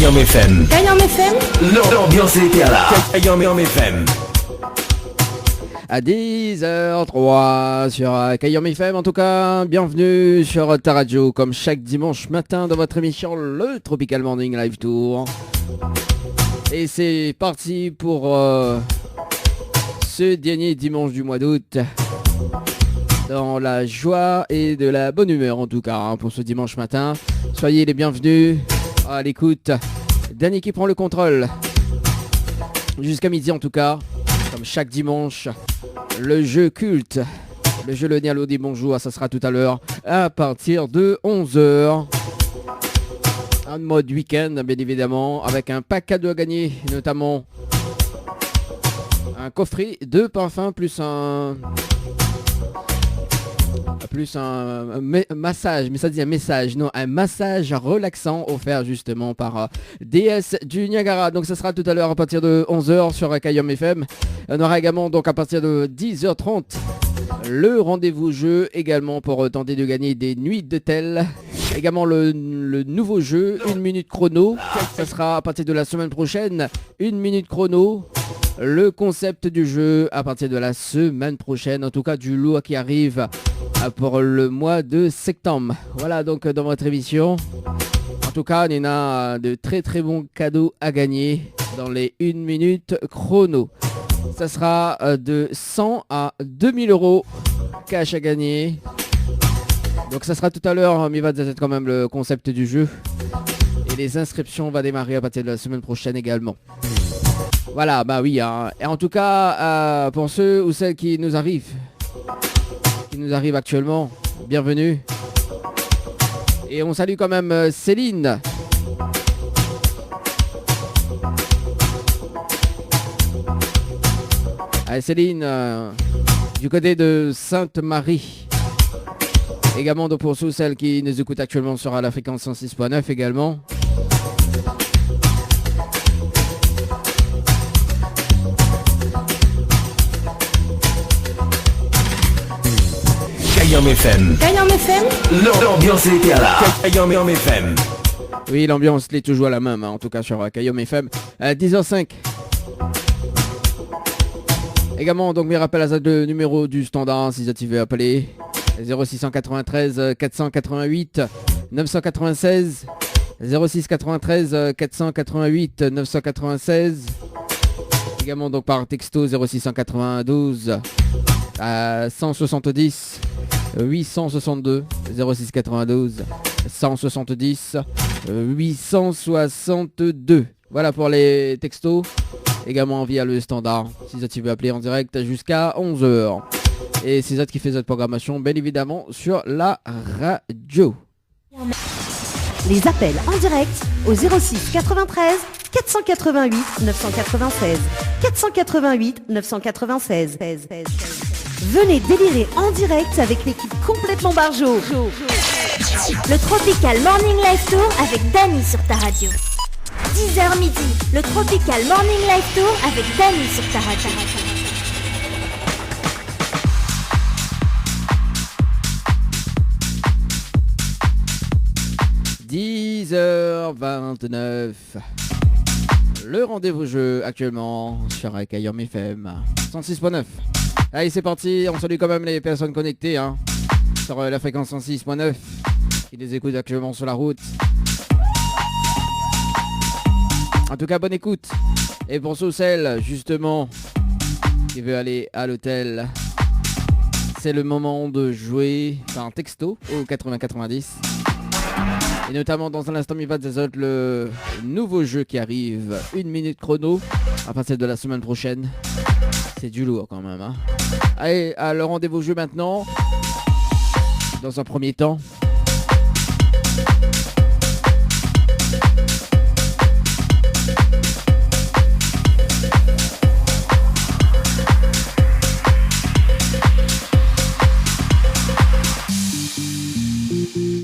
Kayam FM. Kayam FM. L'ambiance est là. Kayam FM. À 10h03 sur Kayam FM. En tout cas, bienvenue sur ta radio comme chaque dimanche matin dans votre émission le Tropical Morning Live Tour. Et c'est parti pour ce dernier dimanche du mois d'août. Dans la joie et de la bonne humeur en tout cas pour ce dimanche matin. Soyez les bienvenus à l'écoute. Danny qui prend le contrôle. Jusqu'à midi en tout cas. Comme chaque dimanche. Le jeu culte. Le jeu Le Nialo dit bonjour. Ça sera tout à l'heure à partir de 11h. Un mode week-end bien évidemment. Avec un pack cadeau à gagner. Notamment un coffret de parfums plus un massage, mais ça dit un message, non, un massage relaxant offert justement par DS du Niagara. Donc ça sera tout à l'heure à partir de 11h sur Kayam FM. On aura également donc à partir de 10h30 le rendez-vous jeu également pour tenter de gagner des nuits d'hôtel. Également le nouveau jeu, 1 minute chrono. Ça sera à partir de la semaine prochaine, 1 minute chrono. Le concept du jeu à partir de la semaine prochaine, en tout cas du lot qui arrive pour le mois de septembre. Voilà donc dans votre émission. En tout cas, on a de très très bons cadeaux à gagner dans les 1 minute chrono. Ça sera de 100 à 2000 euros cash à gagner. Donc ça sera tout à l'heure, mais il va être quand même le concept du jeu. Et les inscriptions vont démarrer à partir de la semaine prochaine également. Voilà, bah oui, hein. Et en tout cas, pour ceux ou celles qui nous arrivent actuellement, bienvenue. Et on salue quand même Céline. Allez, Céline, du côté de Sainte-Marie. Également donc pour ceux ou celles qui nous écoutent actuellement sur la fréquence 106.9 également. Kayam FM. Kayam FM. L'ambiance est là. Kayam FM. Oui, l'ambiance l'est toujours la même, hein, en tout cas sur Kayam FM. 10h05. Également, donc mes rappels à le numéro du standard, si vous veux appeler. 0693 488 996. 0693 488 996. Également donc par texto 0692 170 862 0692 170 862. Voilà pour les textos. Également via le standard. Si tu veux appeler en direct jusqu'à 11h. Et c'est ça qui fait cette programmation, bien évidemment, sur la radio. Les appels en direct au 06 93 488 996. 488 996. Venez délirer en direct avec l'équipe complètement barjo. Le Tropical Morning Live Tour avec Danny sur ta radio. 10h midi, le Tropical Morning Live Tour avec Danny sur ta radio. 10h29. Le rendez-vous jeu actuellement sur Kayam FM 106.9. Allez, c'est parti. On salue quand même les personnes connectées hein, sur la fréquence 106.9 qui les écoutent actuellement sur la route. En tout cas, bonne écoute. Et pour ceux ou celles, justement, qui veulent aller à l'hôtel, c'est le moment de jouer par un texto au 8090. Et notamment dans un instant, il va désoler le nouveau jeu qui arrive, 1 minute chrono, à partir de la semaine prochaine. C'est du lourd quand même. Hein. Allez, à le rendez-vous jeu maintenant. Dans un premier temps.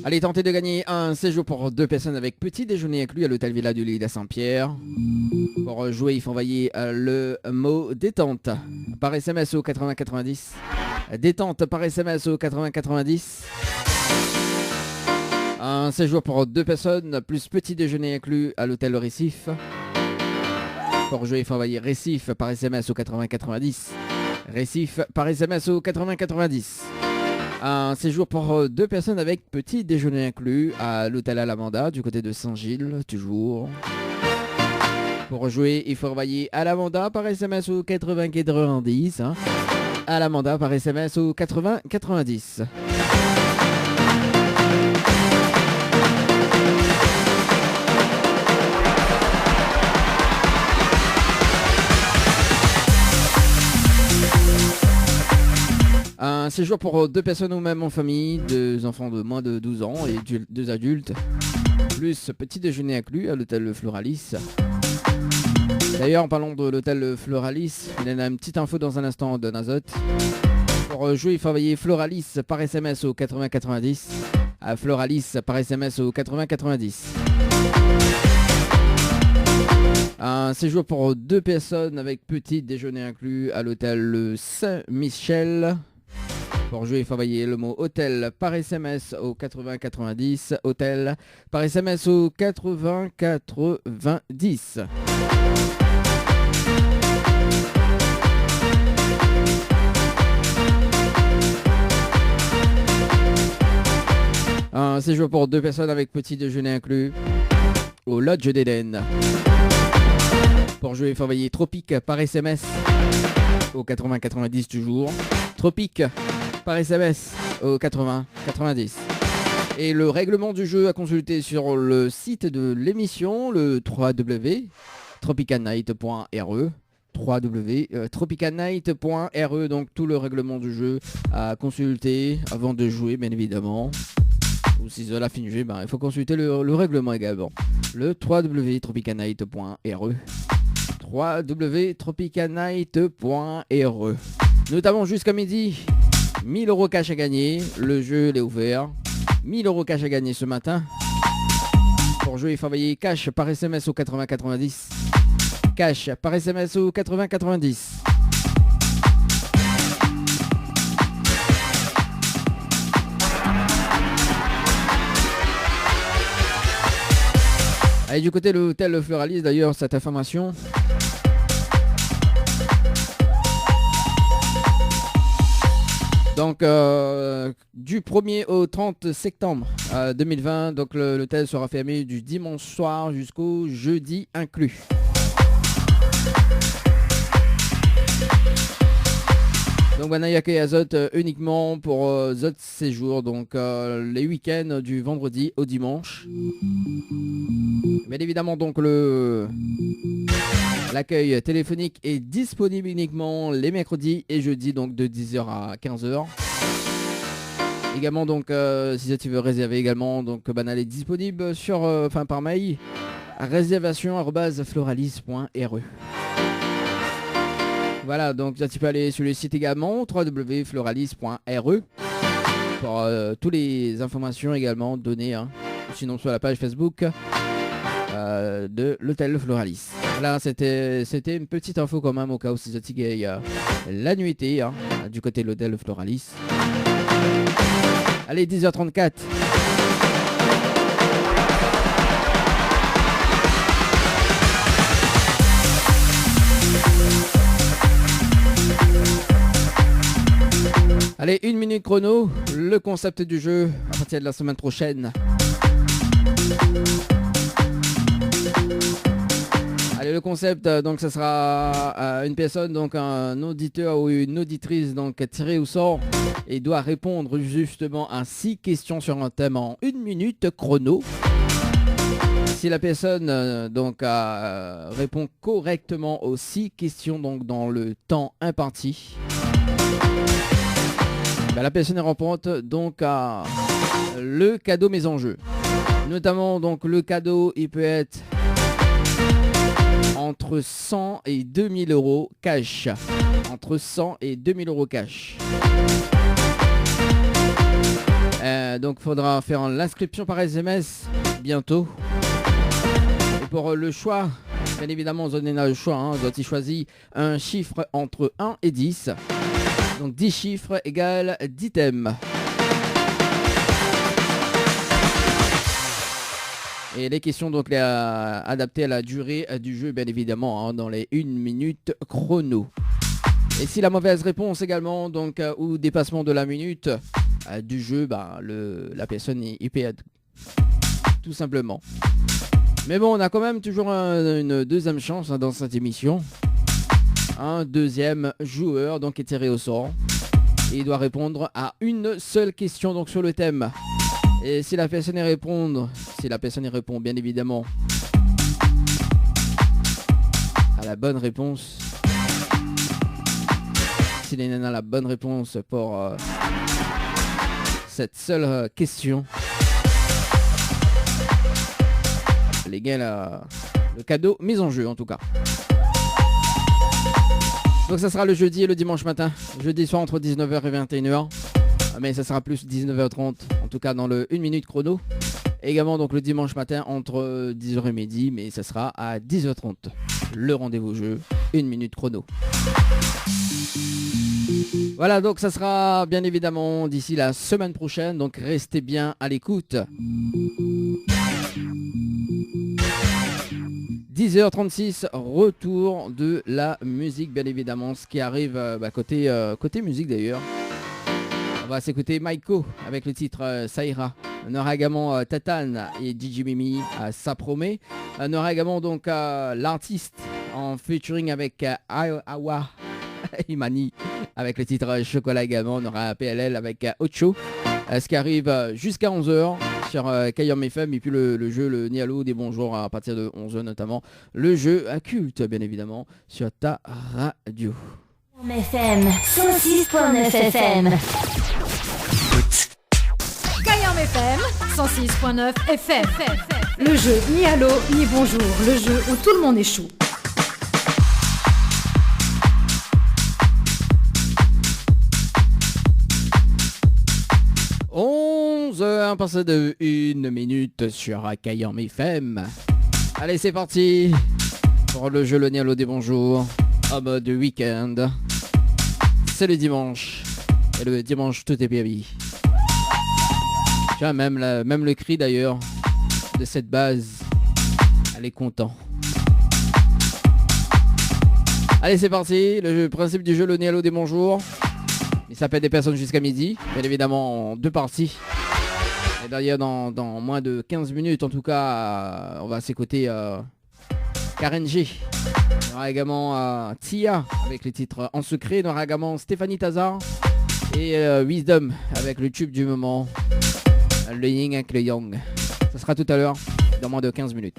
Allez, tentez de gagner un séjour pour 2 personnes avec petit déjeuner inclus à l'hôtel Villa du Lille à Saint-Pierre. Pour jouer, il faut envoyer le mot détente par SMS au 8090. Détente par SMS au 8090. Un séjour pour 2 personnes, plus petit déjeuner inclus à l'hôtel Récif. Pour jouer, il faut envoyer Récif par SMS au 8090. Récif par SMS au 8090. Un séjour pour 2 personnes avec petit déjeuner inclus à l'hôtel Alamanda du côté de Saint-Gilles, toujours. Pour jouer, il faut envoyer Alamanda par SMS au 8090. Alamanda par SMS au 8090. Un séjour pour 2 personnes ou même en famille, 2 enfants de moins de 12 ans et 2 adultes, plus petit déjeuner inclus à l'hôtel Floralis. D'ailleurs, en parlant de l'hôtel Floralis, il y en a une petite info dans un instant de Nazot. Pour jouer, il faut envoyer Floralis par SMS au 8090. À Floralis par SMS au 8090. Un séjour pour 2 personnes avec petit déjeuner inclus à l'hôtel Saint-Michel. Pour jouer, il faut envoyer le mot hôtel par SMS au 8090. Hôtel par SMS au 8090. Un séjour pour 2 personnes avec petit déjeuner inclus au Lodge d'Éden. Pour jouer, il faut envoyer Tropique par SMS au 8090 toujours. Tropique par SMS au 8090. Et le règlement du jeu à consulter sur le site de l'émission, le www.tropicalnight.re. www.tropicalnight.re. Donc tout le règlement du jeu à consulter avant de jouer, bien évidemment. Ou si cela finit jouer, il faut consulter le règlement également. Le www.tropicalnight.re. www.tropicalnight.re. Notamment jusqu'à midi, 1000 € cash à gagner. Le jeu est ouvert. 1000 € cash à gagner ce matin. Pour jouer, il faut envoyer cash par SMS au 8090. Cash par SMS au 8090. Allez, du côté de l'hôtel Floralis, d'ailleurs, cette information. Donc, du 1er au 30 septembre 2020, donc l'hôtel sera fermé du dimanche soir jusqu'au jeudi inclus. Donc, il n'y a que Azot uniquement pour Zot séjour, donc les week-ends du vendredi au dimanche. Bien évidemment, donc l'accueil téléphonique est disponible uniquement les mercredis et jeudis, donc de 10h à 15h. Également, donc, si tu veux réserver également, donc, elle est disponible sur, par mail, réservation@floralis.re. Voilà, donc tu peux aller sur le site également, www.floralis.re, pour toutes les informations également données, sinon sur la page Facebook de l'hôtel Floralis. Voilà, c'était une petite info quand même au cas où c'est la nuitée du côté de l'hôtel Floralis. Allez, 10h34. Allez, 1 minute chrono, le concept du jeu à partir de la semaine prochaine. Allez, le concept, donc ça sera une personne, donc un auditeur ou une auditrice, donc tiré au sort et doit répondre justement à 6 questions sur un thème en 1 minute chrono. Si la personne répond correctement aux 6 questions donc dans le temps imparti, la personne remporte donc le cadeau mise en jeu. Notamment donc le cadeau, il peut être entre 100 et 2000 € cash. Entre 100 et 2000 € cash. Donc il faudra faire l'inscription par SMS bientôt. Et pour le choix, bien évidemment, on donne le choix. On doit y choisir un chiffre entre 1 et 10. Donc 10 chiffres égale 10 thèmes. Et les questions donc adaptées à la durée du jeu, bien évidemment, hein, dans les 1 minute chrono. Et si la mauvaise réponse également, donc ou dépassement de la minute du jeu, bah, la personne y perd tout simplement. Mais bon, on a quand même toujours une deuxième chance dans cette émission. Un deuxième joueur donc est tiré au sort. Et il doit répondre à une seule question donc sur le thème. Et si la personne y répond bien évidemment à la bonne réponse. S'il y en a la bonne réponse pour cette seule question. Les gars, le cadeau mis en jeu en tout cas. Donc ça sera le jeudi et le dimanche matin. Jeudi soir entre 19h et 21h. Mais ça sera plus 19h30 en tout cas dans le 1 minute chrono. Également donc le dimanche matin entre 10h et midi. Mais ça sera à 10h30. Le rendez-vous jeu 1 minute chrono. Voilà, donc ça sera bien évidemment d'ici la semaine prochaine. Donc restez bien à l'écoute. 10h36, retour de la musique bien évidemment, ce qui arrive côté musique d'ailleurs. On va s'écouter Maiko avec le titre Saïra. On aura également Tatane et DJ Mimi, ça promet. On aura également donc l'artiste en featuring avec Awa Imani avec le titre Chocolat également. On aura PLL avec Ocho. Ce qui arrive jusqu'à 11h sur Kayom FM et puis le jeu le Nialo des bonjours à partir de 11h notamment. Le jeu à culte bien évidemment sur ta radio. FM 106.9 FM. Kayom FM 106.9 FM. Le jeu ni allô ni bonjour. Le jeu où tout le monde est chou. 11h passé de 1 minute sur Kayom FM. Allez, c'est parti pour le jeu le Nialo des bonjours en mode week-end. C'est le dimanche. Et le dimanche, tout est permis. Tu vois, même le cri d'ailleurs de cette base, elle est content. Allez, c'est parti. Le principe du jeu le Nialo des bonjours. Il s'appelle des personnes jusqu'à midi, bien évidemment en 2 parties. Et d'ailleurs dans moins de 15 minutes en tout cas, on va s'écouter Karen G. Il y aura également Tia avec les titres En secret. Il y aura également Stéphanie Tazar et Wisdom avec le tube du moment, le Yin avec le Yang. Ça sera tout à l'heure dans moins de 15 minutes.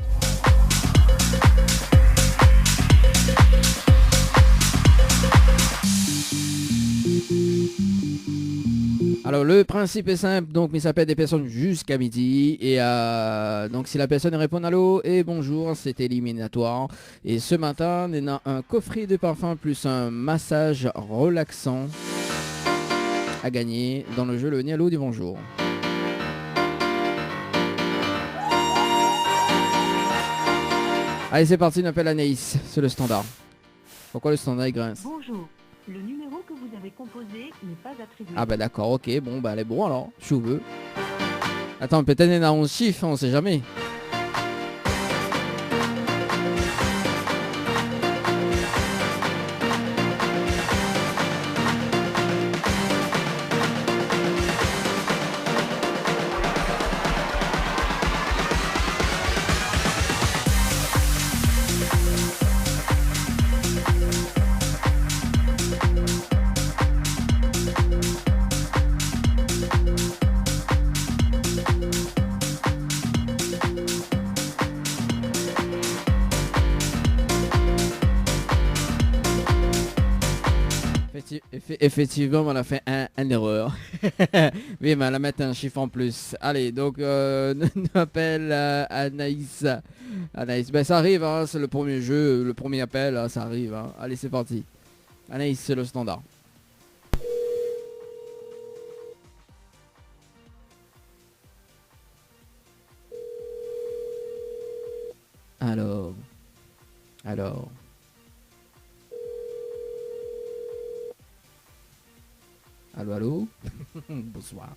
Alors le principe est simple, donc il s'appelle des personnes jusqu'à midi et donc si la personne répond allô et bonjour, c'est éliminatoire. Et ce matin, on a un coffret de parfum plus un massage relaxant à gagner dans le jeu le Nialo du bonjour. Allez, c'est parti, on appelle Anaïs, c'est le standard. Pourquoi le standard il grince? Bonjour. Le numéro que vous avez composé n'est pas attribué. Ah bah d'accord, ok, bon bah elle est bon alors, je veux. Attends, peut-être il y en a 11 chiffres, on sait jamais. Effectivement, on a fait une erreur. Oui, mais on va mettre un chiffre en plus. Allez, donc, on appelle Anaïs. Anaïs, ben ça arrive, hein, c'est le premier jeu, le premier appel, hein, ça arrive. Hein. Allez, c'est parti. Anaïs, c'est le standard. Alors. Allô. Bonsoir.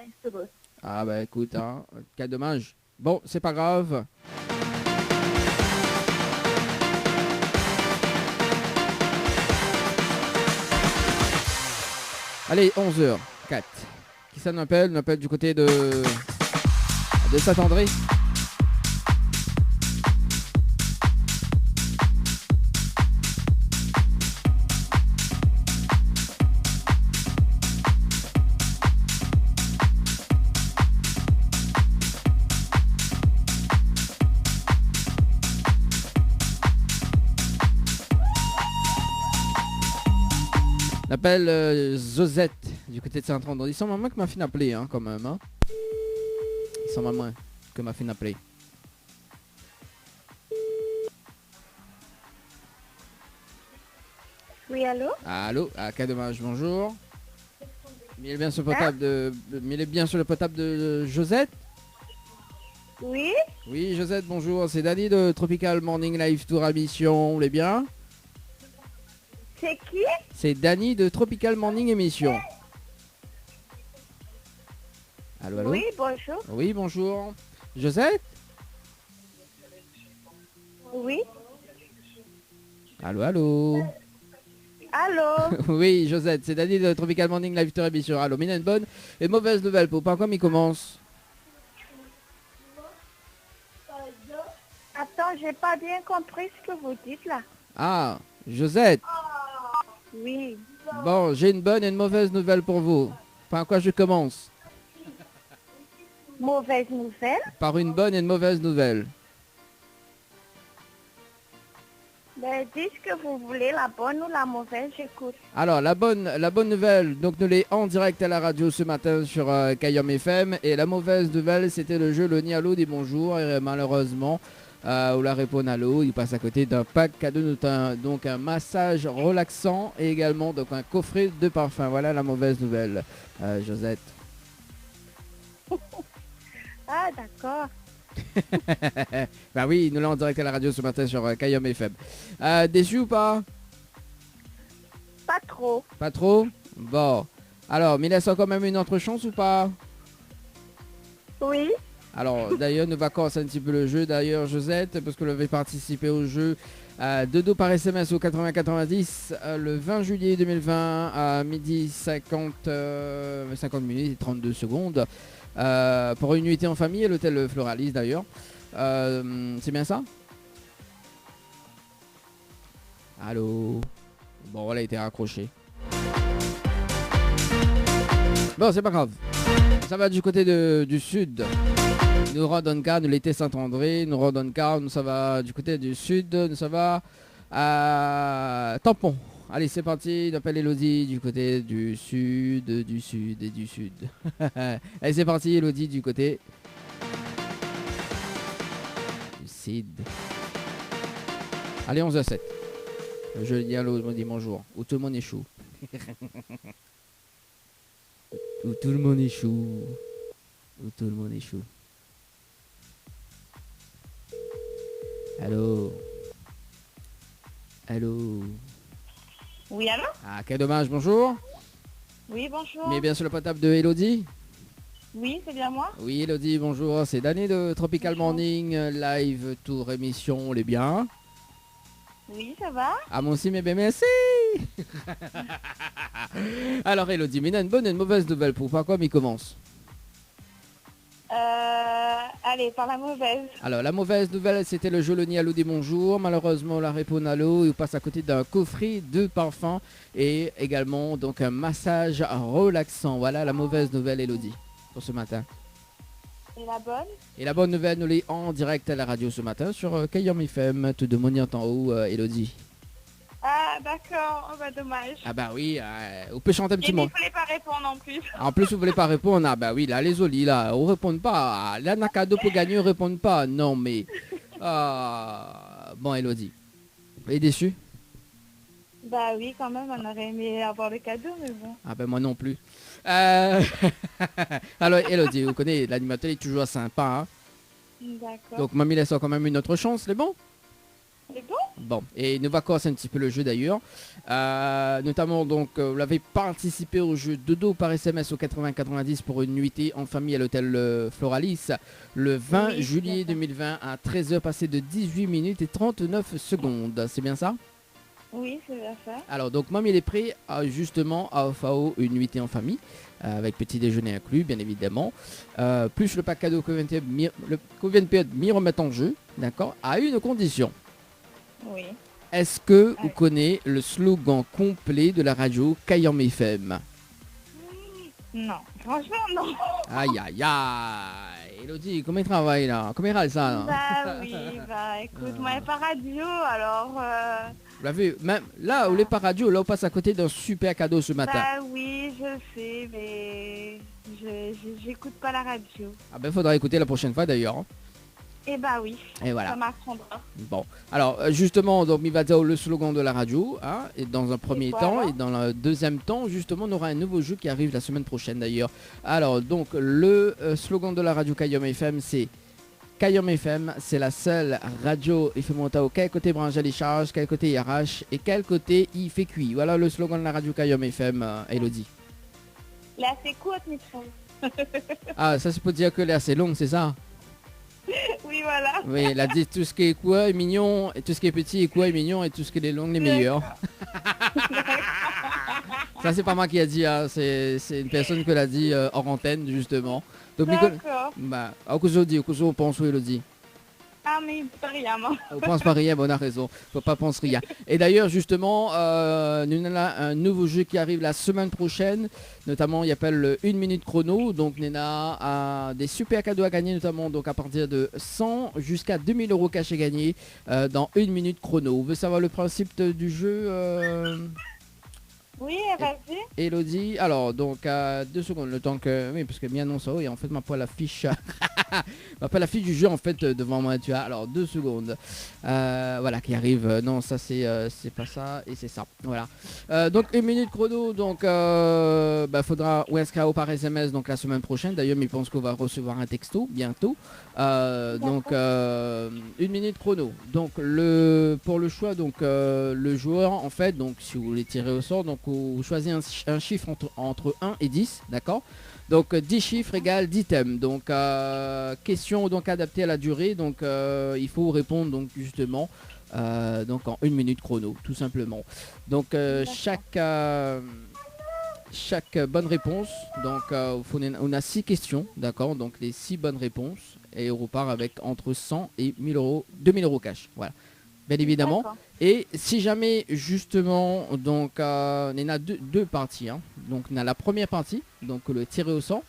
reste. Ah bah écoute, hein, quel dommage. Bon, c'est pas grave. Allez, 11h04. Qui ça nous appelle? On appelle du côté de Saint-André. On appelle Josette du côté de Saint-André. Il semble à moi que ma fille appelé hein, quand même. Hein. Il semble à moi que ma fille appelé. Oui, allô? Allô, quel dommage, bonjour. Mais il est bien sur le potable de Josette. Oui? Oui, Josette, bonjour. C'est Danny de Tropical Morning Live Tour à Mission. Vous voulez bien? C'est qui? C'est Danny de Tropical Morning Émission. Allô, allô? Oui, bonjour. Oui, bonjour. Josette? Oui? Allô, allô? Allô? Oui, Josette, c'est Danny de Tropical Morning Live Tour à Mission. Allô, mais il y a une bonne et une mauvaise nouvelle. Pour pas comme il commence. Attends, j'ai pas bien compris ce que vous dites là. Ah, Josette. Oui. Bon, j'ai une bonne et une mauvaise nouvelle pour vous. Par quoi je commence? Mauvaise nouvelle? Par une bonne et une mauvaise nouvelle. Ben, dites ce que vous voulez, la bonne ou la mauvaise, j'écoute. Alors, la bonne nouvelle, donc nous l'est en direct à la radio ce matin sur Kayom FM. Et la mauvaise nouvelle, c'était le jeu Le Nialo des Bonjours. Et malheureusement, ou la réponse à l'eau, il passe à côté d'un pack cadeau, donc un massage relaxant et également donc un coffret de parfum. Voilà la mauvaise nouvelle, Josette. Ah, d'accord. Bah oui, nous l'avons en direct à la radio ce matin sur Kayom FM. Déçu ou pas? Pas trop. Pas trop? Bon. Alors, mais il laisse quand même une autre chance ou pas? Oui. Alors, d'ailleurs, nous vacances un petit peu le jeu, d'ailleurs, Josette, parce que vous avez participé au jeu de dos par SMS au 8090 le 20 juillet 2020 à midi 50 minutes et 32 secondes pour une nuitée en famille à l'hôtel Floralis, d'ailleurs. C'est bien ça? Allô? Bon, voilà, il a été raccroché. Bon, c'est pas grave. Ça va du côté du sud. Nous Rodonka, nous l'été Saint-André, nous Rodonka, nous ça va du côté du sud, nous ça va à Tampon. Allez, c'est parti, on appelle Elodie du côté du sud et du sud. Allez, c'est parti, Elodie du côté du sud. Allez, 11h07. Je dis allô, je me dis bonjour. Où tout le monde est chaud. Où tout le monde est chaud. Où tout le monde est chaud. Allô? Allô? Oui, allô? Ah, quel dommage, bonjour. Oui, bonjour. Mais bien sur le potable de Elodie? Oui, c'est bien moi. Oui, Elodie, bonjour. C'est Danny de Tropical Bonjour. Morning Live Tour Émission, les biens. Oui, ça va? Ah, moi aussi, mais bien merci. Alors, Elodie, mais il y a une bonne et une mauvaise nouvelle pour pas comme il commence. Allez, par la mauvaise. Alors, la mauvaise nouvelle, c'était le jeu Le Nialo des Bonjours. Malheureusement, la réponse à l'eau, il passe à côté d'un coffret de parfum et également donc un massage relaxant. Voilà la mauvaise nouvelle, Elodie, pour ce matin. Et la bonne? Et la bonne nouvelle, nous l'est en direct à la radio ce matin sur Kayom FM. Tout de monnaie en haut, Elodie. Ah, d'accord. Oh, bah, dommage. Ah bah oui, on peut chanter un petit Et mot. il fallait pas répondre en plus. En plus, vous voulez pas répondre? Ah bah oui, là, les olis, là, on répond pas. Là, on a cadeau pour gagner, on répond pas. Non, mais... Bon, Elodie. Vous êtes déçu? Bah oui, quand même, on aurait aimé avoir le cadeau, mais bon. Ah ben moi non plus. Alors, Elodie, vous connaissez, l'animateur est toujours sympa. Hein? D'accord. Donc, mamie laisse quand même une autre chance, c'est bon? C'est bon? Bon, et nous va commencer un petit peu le jeu d'ailleurs. Notamment, donc, vous l'avez participé au jeu Dodo par SMS au 80-90 pour une nuitée en famille à l'hôtel Floralis le 20 Oui, juillet c'est ça. 2020 à 13h passé de 18 minutes et 39 secondes. C'est bien ça? Oui, c'est bien ça. Alors, donc, Mom, il est prêt à, justement à FAO une nuitée en famille avec petit déjeuner inclus, bien évidemment. Plus le pack cadeau que vient de m'y remettre en jeu, d'accord, à une condition. Oui. Est-ce que vous connaissez le slogan complet de la radio Kayam FM? Non, franchement, non. Aïe aïe aïe. Elodie, comment il travaille là? Comment il râle ça là? Bah oui, bah écoute, moi, pas radio, alors... Vous l'avez même là où les pas radio, là on passe à côté d'un super cadeau ce matin. Bah oui, je sais, mais j'écoute pas la radio. Ah ben faudra écouter la prochaine fois d'ailleurs, hein. Et bah oui, Et voilà. ça m'apprendra. Bon, alors justement, donc il va dire le slogan de la radio, hein, et dans un premier quoi, temps, alors et dans le deuxième temps, justement, on aura un nouveau jeu qui arrive la semaine prochaine d'ailleurs. Alors, donc, le slogan de la radio Kayam FM, c'est Kayam FM, c'est la seule radio il fait monter au quel côté brancher les charges, quel côté il arrache, et quel côté il fait cuit. Voilà le slogan de la radio Kayam FM, Elodie. Là, c'est courte, Michel. Ah, ça c'est pour dire que l'air c'est long, c'est ça? Oui, voilà. Oui, elle a dit tout ce qui est quoi est mignon, et tout ce qui est petit est quoi est mignon, et tout ce qui est long est meilleur. Ça c'est pas moi qui a dit, hein. C'est une personne que l'a dit hors antenne justement. Donc D'accord. bah, au coup on pense où Elodie. Ah, mais il peut rien, moi. On pense pas rien, bon, on a raison. Faut pas penser rien. Et d'ailleurs, justement, nous avons un nouveau jeu qui arrive la semaine prochaine. Notamment, il appelle le 1 minute chrono. Donc, Nena a des super cadeaux à gagner, notamment donc à partir de 100 jusqu'à 2000 euros cachés gagnés dans 1 minute chrono. Vous voulez savoir le principe du jeu, Oui, vas-y. Elodie? Alors, donc, 2 secondes, le temps que... Oui, parce que bien non, ça, et en fait, ma poêle affiche... Pas la fiche du jeu en fait devant moi, tu vois. Alors 2 secondes. Voilà qui arrive. Non, ça c'est pas ça et c'est ça. Voilà. Donc 1 minute chrono. Donc faudra ou inscrire par SMS donc la semaine prochaine. D'ailleurs, mais je pense qu'on va recevoir un texto bientôt. Donc 1 minute chrono. Donc pour le choix donc le joueur en fait donc si vous voulez tirer au sort donc vous choisissez un chiffre entre 1 et 10, d'accord. Donc 10 chiffres égale 10 thèmes. Donc question donc adaptée à la durée. Donc il faut répondre donc justement donc en 1 minute chrono tout simplement. Donc chaque bonne réponse donc on a 6 questions, d'accord. Donc les 6 bonnes réponses et on repart avec entre 100 et 1000 euros, 2000 euros cash. Voilà. Bien évidemment. Et si jamais justement donc on a deux parties, hein. Donc on a la première partie, donc le tirer au sort.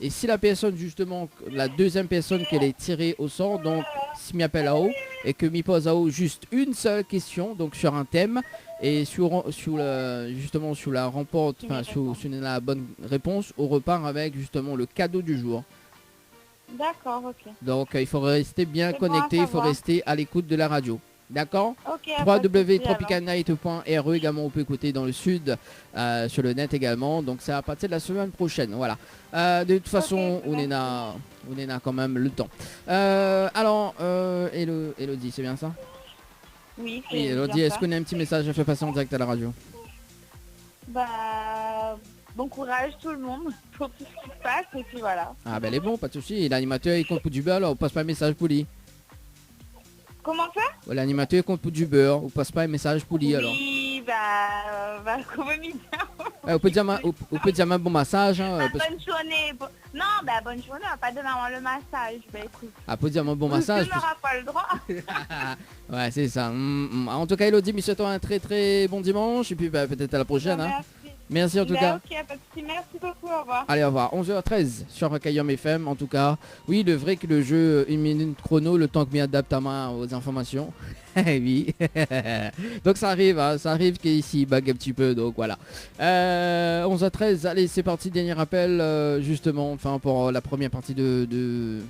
Et si la personne justement, la deuxième personne qu'elle est tirée au sort, donc si m'appelle à haut et que m'y pose à haut juste une seule question, donc sur un thème, et justement sur la remporte, enfin sur la bonne réponse, on repart avec justement le cadeau du jour. D'accord, ok. Donc il faut rester bien C'est bon à connecté, il faut savoir. rester à l'écoute de la radio. D'accord. Ok. pas de souci, alors. www.tropicalnight.re également on peut écouter dans le sud sur le net également. Donc c'est à partir de la semaine prochaine. Voilà. De toute façon on est là quand même le temps. Alors Elodie, c'est bien ça? Oui, c'est Oui, Elodie, bien est-ce ça. qu'on a un petit message à faire passer en direct à la radio? Bah, bon courage tout le monde pour tout ce qui se passe et puis voilà. Ah ben elle est bon, pas de souci. L'animateur il compte pour du beurre, alors on passe pas un message pour lui. Comment ça? L'animateur il compte pour du beurre, on passe pas un message pour lui alors. Oui, bah, comment bien. On peut dire un bon massage, hein, Bah, parce- bonne journée. Non, bah bonne journée, on va pas donner avant le massage. Bah écoute. on peut dire un bon massage. Tu n'auras pas le droit. Ouais, c'est ça. En tout cas, Elodie, je souhaite un très très bon dimanche et puis peut-être à la prochaine. Hein. Merci. Merci en tout Bah, cas. ok, pas de souci. Merci beaucoup, au revoir. Allez, au revoir. 11h13 sur Kayam FM. En tout cas, oui, le vrai que le jeu 1 minute chrono, le temps que m'y adapte à main aux informations. Oui. Donc ça arrive qu'ici bug un petit peu. Donc voilà. 11h13. Allez, c'est parti. Dernier appel, justement, enfin pour la première partie de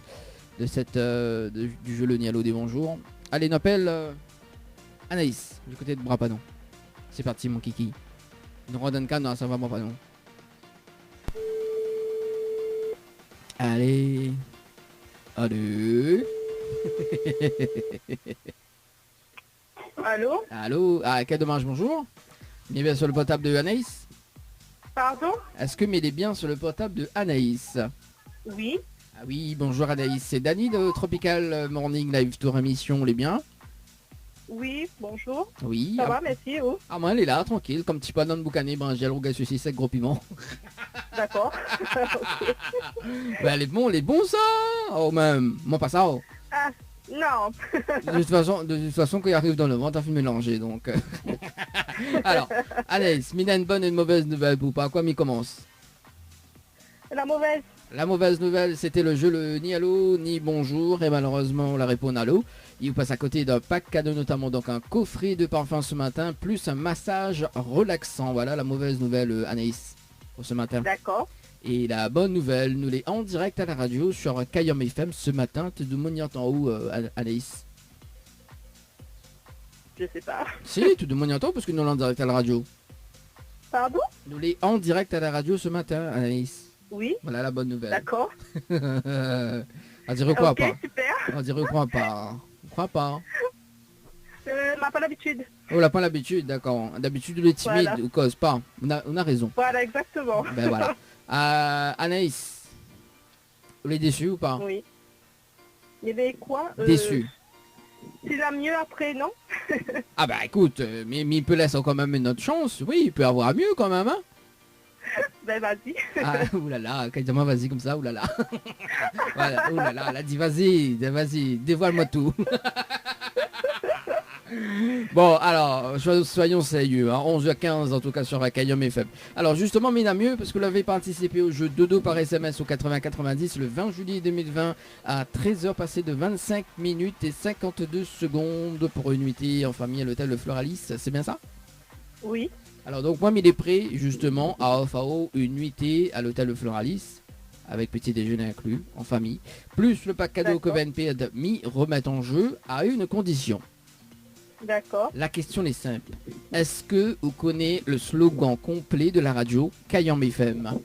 cette du jeu Le Nialo des bonjours. Allez, on appelle Anaïs du côté de Brapanon. C'est parti, mon kiki. Duncan, non, ça va pas non. Allez. Allô? Allô? Ah, quel dommage, bonjour. Il est bien sur le portable de Anaïs? Pardon? Est-ce que il est bien sur le portable de Anaïs? Oui. Ah oui, bonjour Anaïs, c'est Dany de Tropical Morning Live Tour émission, on est bien? Oui, bonjour. Oui. Ça va, merci. Oh. Ah moi elle est là, tranquille, comme petit panneau de boucané, brinjel, rougail, saucisse sec, gros piment. D'accord. Ok. Bah elle est bon ça. Oh même, moi pas ça. Oh. Ah, non. De toute façon quand il arrive dans le ventre, t'as fait mélanger donc. Alors, Anaïs, Mina une bonne et une mauvaise nouvelle pour pas quoi m'y commence. La mauvaise. La mauvaise nouvelle, c'était le jeu le ni allô ni bonjour et malheureusement la réponse allô. Il vous passe à côté d'un pack cadeau, notamment donc un coffret de parfum ce matin, plus un massage relaxant. Voilà la mauvaise nouvelle Anaïs pour ce matin. D'accord. Et la bonne nouvelle, nous l'est en direct à la radio sur Kayom FM ce matin. Tu de monir en haut Anaïs? Je sais pas. Si, tu de monir en haut parce que nous l'en direct à la radio. Pardon? Nous l'est en direct à la radio ce matin Anaïs. Oui. Voilà la bonne nouvelle. D'accord. On dirait quoi Ok, pas? super. On dirait quoi pas? On croit pas. On n'a pas l'habitude. Oh, on n'a pas l'habitude, d'accord. D'habitude, il est timide, Voilà. ou cause pas. On a raison. Voilà, exactement. Ben voilà. Anaïs, vous êtes déçu ou pas? Oui. Il y avait quoi? Déçu. C'est la mieux après, non? Ah bah écoute, mais il peut laisser quand même une autre chance. Oui, il peut avoir mieux quand même, hein. Ben vas-y. Ah, oulala, Kaidama, vas-y comme ça, oulala. Voilà, oulala, elle a dit vas-y, dévoile-moi tout. Bon, alors, soyons sérieux, hein, 11h15 en tout cas sur Kayom FM. Alors justement, Mina mieux, parce que vous l'avez participé au jeu Dodo par SMS au 80-90 le 20 juillet 2020 à 13h passées de 25 minutes et 52 secondes pour une nuitée en famille à l'hôtel de Floralis, c'est bien ça? Oui. Alors donc moi, il est prêt justement à offrir une nuitée à l'hôtel de Floralis avec petit déjeuner inclus en famille, plus le pack cadeau que D'accord. VNP m'y remet en jeu à une condition. D'accord. La question est simple. Est-ce que vous connaissez le slogan complet de la radio Kayom FM?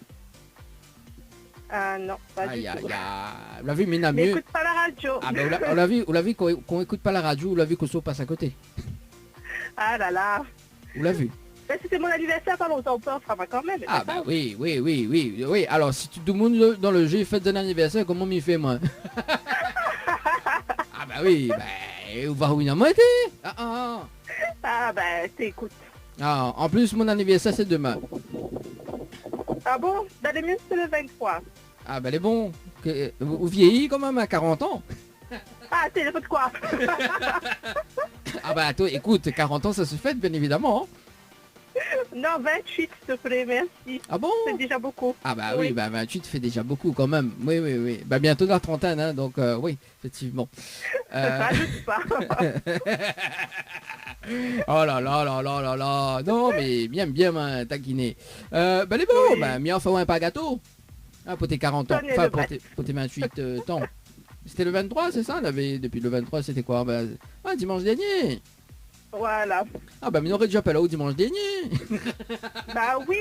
Ah non, pas du tout. Vous l'avez mis à Mais mieux. écoute pas la radio. Ah ben on l'a vu qu'on écoute pas la radio, on l'a vu qu'on se passe à côté. Ah là là. Vous l'avez vu? Mais c'était mon anniversaire pas longtemps, on peut en faire quand même. Ah bah oui. Alors si tout le monde dans le jeu fête d'un anniversaire, comment m'y fait moi? Ah bah oui, on va où moi été? Ah bah t'écoutes. Ah, en plus mon anniversaire c'est demain. Ah bon? Dans les mieux c'est le 23. Ah bah les bons. Vous vieillis quand même à 40 ans. Ah t'es de quoi? Ah bah toi écoute, 40 ans ça se fête bien évidemment. Hein. Non, 28 s'il te plaît, merci. Ah bon? C'est déjà beaucoup. Ah bah oui, bah 28 fait déjà beaucoup quand même. Oui. Bah bientôt la trentaine, hein, donc oui, effectivement. Rajoute pas. Oh là là. Non mais bien taquiné. Bah les bons, Oui. bah mieux faut un pas gâteau. Ah, pour tes 40 ans, Tenez enfin le pour tes 28 ans. C'était le 23, c'est ça? Depuis le 23, c'était quoi? Bah, dimanche dernier. Voilà. Ah bah mais on aurait déjà appelé au dimanche dernier. Bah oui,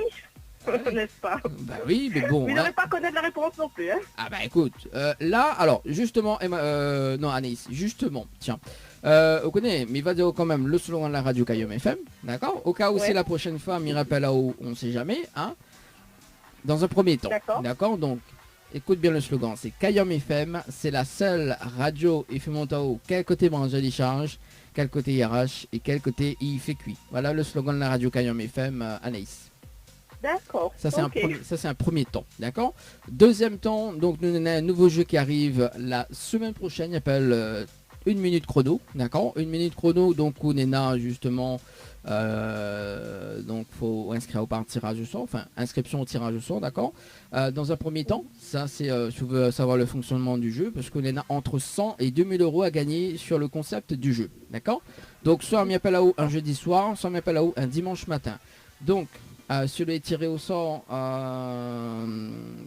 n'est-ce pas? Bah oui, mais bon. Mais il Hein. n'aurait pas connaître la réponse non plus, hein. Ah bah écoute, là, alors justement, non Anaïs, justement, tiens, on connaît, mais il va dire quand même le slogan de la radio Kayom FM, d'accord? Au cas où Ouais. c'est la prochaine fois, m'y rappelle là-haut, on sait jamais, hein? Dans un premier temps, d'accord? Donc, écoute bien le slogan, c'est Kayom FM, c'est la seule radio FM Montao, quel côté branché des charges, quel côté IRH et quel côté il fait cuit. Voilà le slogan de la radio Kayom FM, Anaïs. D'accord. Ça c'est Ok. un premier temps, d'accord? Deuxième temps, donc nous avons un nouveau jeu qui arrive la semaine prochaine, il s'appelle 1 minute chrono, d'accord? 1 minute chrono, donc on est là justement, donc faut inscrire au tirage au sort, enfin inscription au tirage au sort, d'accord? Dans un premier temps, ça c'est, si vous voulez savoir le fonctionnement du jeu, parce qu'on est là entre 100 et 2000 euros à gagner sur le concept du jeu, d'accord? Donc soit on m'y appelle là-haut un jeudi soir, soit on m'y appelle là-haut un dimanche matin. Donc, sur les tirés au sort,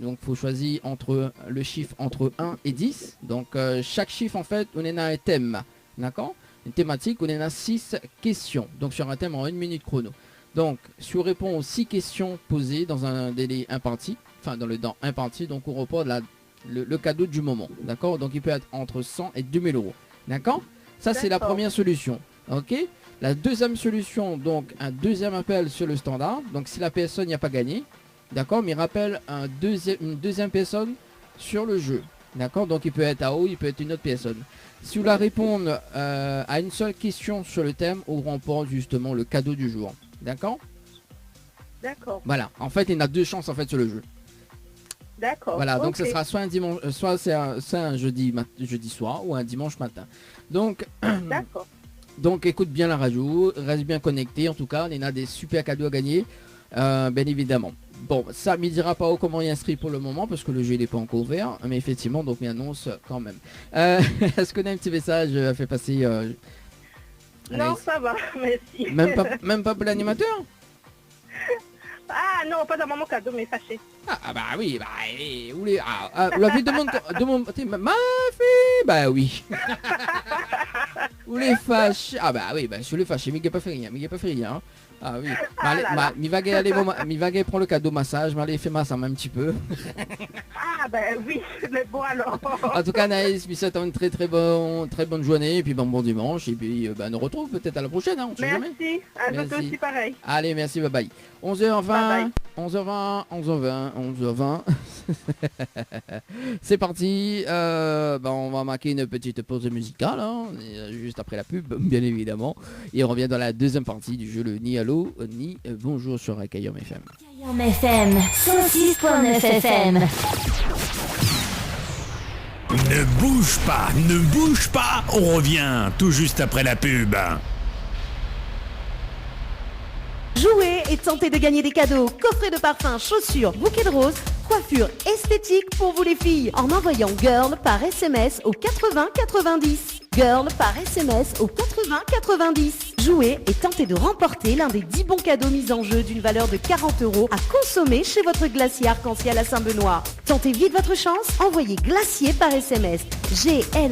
donc faut choisir entre le chiffre entre 1 et 10. Donc chaque chiffre en fait, on est dans un thème, d'accord? Une thématique, on est dans 6 questions. Donc sur un thème en 1 minute chrono. Donc si on répond aux 6 questions posées dans un délai imparti, enfin dans le temps imparti, donc on reporte le cadeau du moment, d'accord? Donc il peut être entre 100 et 2000 euros, d'accord? Ça c'est la D'accord. première solution. Ok. La deuxième solution, donc un deuxième appel sur le standard. Donc si la personne n'y a pas gagné, d'accord, mais il rappelle une deuxième personne sur le jeu. D'accord, donc il peut être AO, il peut être une autre personne. Si vous la répondez à une seule question sur le thème, on remporte justement le cadeau du jour. D'accord. D'accord. Voilà, en fait il y en a deux chances en fait sur le jeu. D'accord. Voilà, donc Ok. ce sera soit un dimanche, soit c'est un jeudi soir ou un dimanche matin. Donc, D'accord. donc écoute bien la radio, reste bien connecté. En tout cas, on a des super cadeaux à gagner, bien évidemment. Bon, ça ne me dira pas comment y inscrire pour le moment parce que le jeu n'est pas encore ouvert, mais effectivement, donc il annonce quand même. Est-ce qu'on a un petit message à faire passer Non, Anaïs? ça va, merci. Même pas pour l'animateur? Ah non, pas dans mon cadeau, mais fâché. Bah oui, bah où les la vie ma fille, bah oui. Où les fâches? Ah bah oui, bah sur les fâchés, mais il n'a pas fait rien, hein. Ah oui. Mi va aller prendre le cadeau massage, mais allez fait masse un petit peu. Ah ben oui, mais bon alors. En tout cas, Anaïs, puis c'est une très bonne journée, et puis bon dimanche, et puis on nous retrouve peut-être à la prochaine, hein, on sait jamais. Merci, à bientôt Merci. aussi pareil. Allez, merci, bye bye. 11h20, Bye bye. 11h20. C'est parti. On va marquer une petite pause musicale, hein, juste après la pub, bien évidemment. Et on revient dans la deuxième partie du jeu, le ni allô, ni bonjour sur Kayom FM. Kayom FM 106.9 FM. Ne bouge pas, on revient tout juste après la pub. Jouez et tentez de gagner des cadeaux, coffrets de parfums, chaussures, bouquets de roses, coiffure esthétique pour vous les filles en envoyant GIRL par SMS au 80 90. GIRL par SMS au 80 90. Jouez et tentez de remporter l'un des 10 bons cadeaux mis en jeu d'une valeur de 40 € à consommer chez votre glacier arc-en-ciel à Saint-Benoît. Tentez vite votre chance, envoyez glacier par SMS, GLACIER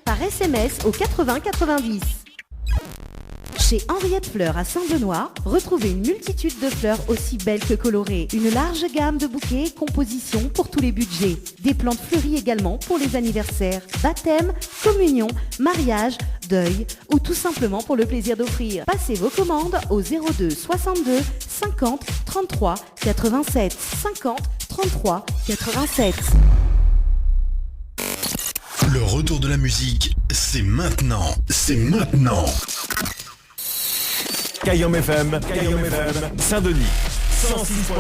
par SMS au 80 90. Chez Henriette Fleurs à Saint-Benoît, retrouvez une multitude de fleurs aussi belles que colorées. Une large gamme de bouquets et compositions pour tous les budgets. Des plantes fleuries également pour les anniversaires, baptêmes, communions, mariages, deuil ou tout simplement pour le plaisir d'offrir. Passez vos commandes au 02 62 50 33 87 50 33 87. Le retour de la musique, c'est maintenant. Kayom FM, Saint-Denis, 106.9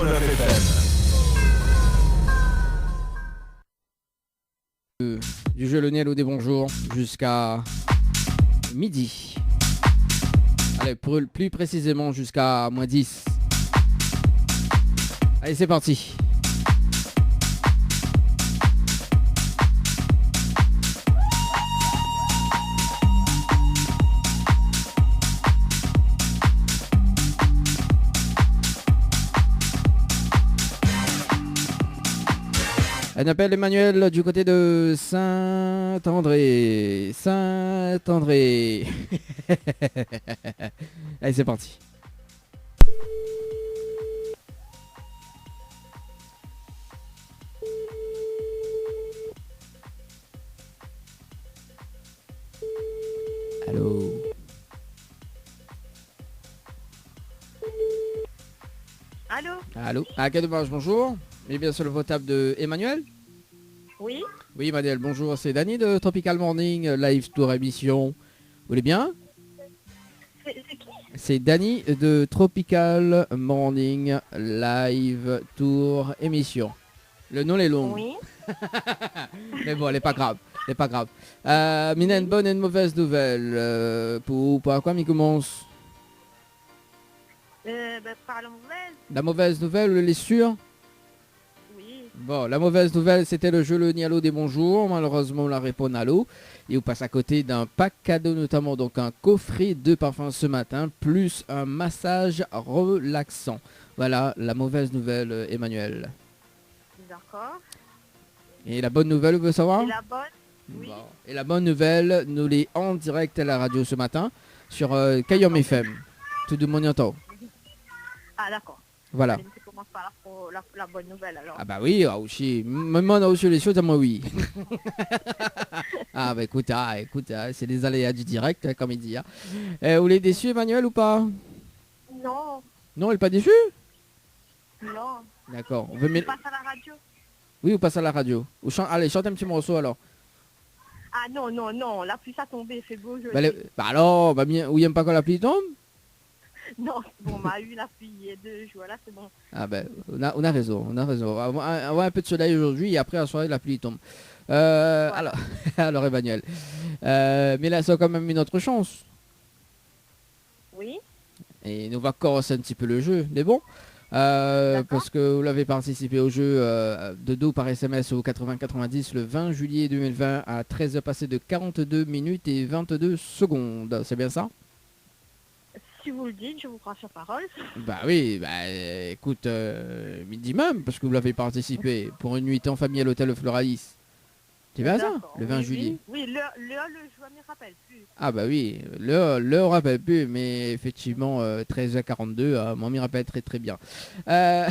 FM. Du jeu le Niel des bonjours jusqu'à midi. Allez, plus précisément jusqu'à moins 10. Allez, c'est parti. Un appel Emmanuel du côté de Saint-André. Allez, c'est parti. Allô. Allô. À quel dommage, bonjour. Et bien sur le votable de Emmanuel. Oui. Oui, Emmanuel, bonjour. C'est Dany de Tropical Morning Live Tour émission. Vous voulez bien? C'est qui? C'est Dany de Tropical Morning Live Tour émission. Le nom est long. Oui. Mais bon, elle n'est pas grave. Mina, une bonne et une mauvaise nouvelle. Pour quoi il commence? Par la mauvaise. La mauvaise nouvelle, elle est sûre? Oui. Bon, la mauvaise nouvelle, c'était le jeu le Nialo des bonjours. Malheureusement, la réponse à l'eau. Et on passe à côté d'un pack cadeau, notamment donc un coffret de parfums ce matin, plus un massage relaxant. Voilà la mauvaise nouvelle, Emmanuel. D'accord. Et la bonne nouvelle, vous voulez savoir? Et la bonne? Oui. Bon. Et la bonne nouvelle, nous l'est en direct à la radio ce matin, sur Kayom FM. Tout le monde y entend. Ah d'accord. Voilà. Allez, je commence par la bonne nouvelle alors. Ah bah oui, aussi. Même on a aussi les choses à moi, oui. Ah bah écoute, c'est les aléas du direct, hein, comme il dit. Hein. Vous l'êtes déçu, Emmanuel, ou pas? Non, Non, elle est pas déçue? non. D'accord. On passe à la radio. Oui, on passe à la radio. Allez, chante un petit morceau alors. Ah non, la pluie a tombé, il fait beau jeu. Bah alors, où il aime pas quand la pluie tombe? Non, bon, on m'a eu la pluie il y a 2 jours, là c'est bon. Ah ben, on a raison. On va avoir un peu de soleil aujourd'hui et après à soirée la pluie tombe. Alors, alors Emmanuel. Mais là, c'est quand même une autre chance. Oui. Et nous va corser un petit peu le jeu, mais bon. Parce que vous l'avez participé au jeu de dos par SMS au 80-90 le 20 juillet 2020 à 13h passé de 42 minutes et 22 secondes. C'est bien ça? Si vous le dites, je vous crois sur parole. Bah oui, écoute, midi même, parce que vous l'avez participé pour une nuitée en famille à l'hôtel Le Floralis. C'est bien ça, le 20 juillet. Oui, l'heure, le joueur ne me rappelle plus. Ah bah oui, l'heure rappelle plus, mais effectivement, 13h42, moi m'y rappelle très très bien. Pas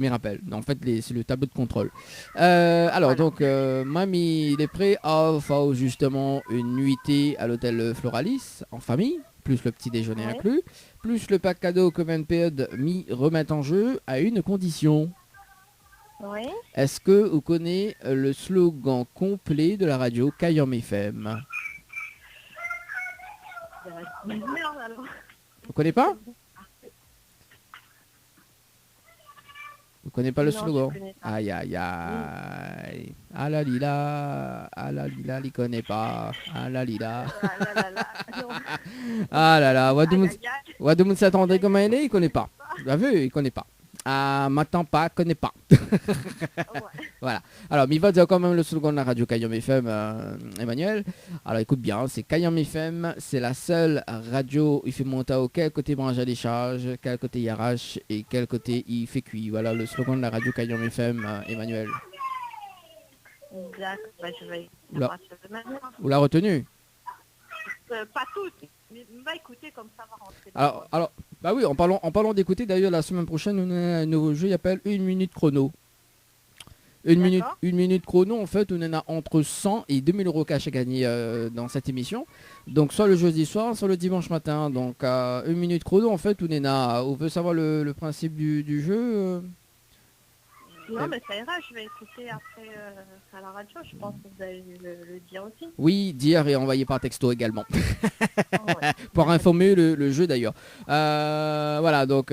m'y rappelle, non, en fait c'est le tableau de contrôle. Alors donc, mamie, il est prêt à faire justement une nuitée à l'hôtel Floralis, en famille, plus le petit déjeuner inclus, plus le pack cadeau que Manped m'y remettent en jeu à une condition. Oui. Est-ce que vous connaissez le slogan complet de la radio Kayom FM? Vous connaissez pas? Vous connaissez pas le slogan? Aïe aïe aïe. Ah la lila, il connaît pas. Ah la lila. Ah là là, Wadoumou s'attendait comme elle est, il connaît pas. Vous avez vu, il connaît pas. Ah, m'attends pas, connais pas. Voilà. Alors, mais il va dire quand même le slogan de la radio Kayom FM, Emmanuel. Alors, écoute bien, c'est Kayom FM, c'est la seule radio, il fait monter au quel côté branche à décharge, quel côté il arrache et quel côté il fait cuit. Voilà le slogan de la radio Kayom FM, Emmanuel. D'accord, je vais Vous l'avez retenu? Pas tous, mais on va écouter comme ça va rentrer. Alors, bah oui, en parlant d'écouter, d'ailleurs, la semaine prochaine, on a un nouveau jeu, il s'appelle 1 minute chrono. Une minute chrono, en fait, on en a entre 100 et 2000 euros cash à gagner dans cette émission. Donc, soit le jeudi soir, soit le dimanche matin. Donc, 1 minute chrono, en fait, on veut savoir le principe du jeu. Non, mais ça ira, je vais écouter après à la radio, je pense que vous allez le dire aussi. Oui, dire et envoyer par texto également. Pour informer le jeu d'ailleurs. Voilà, donc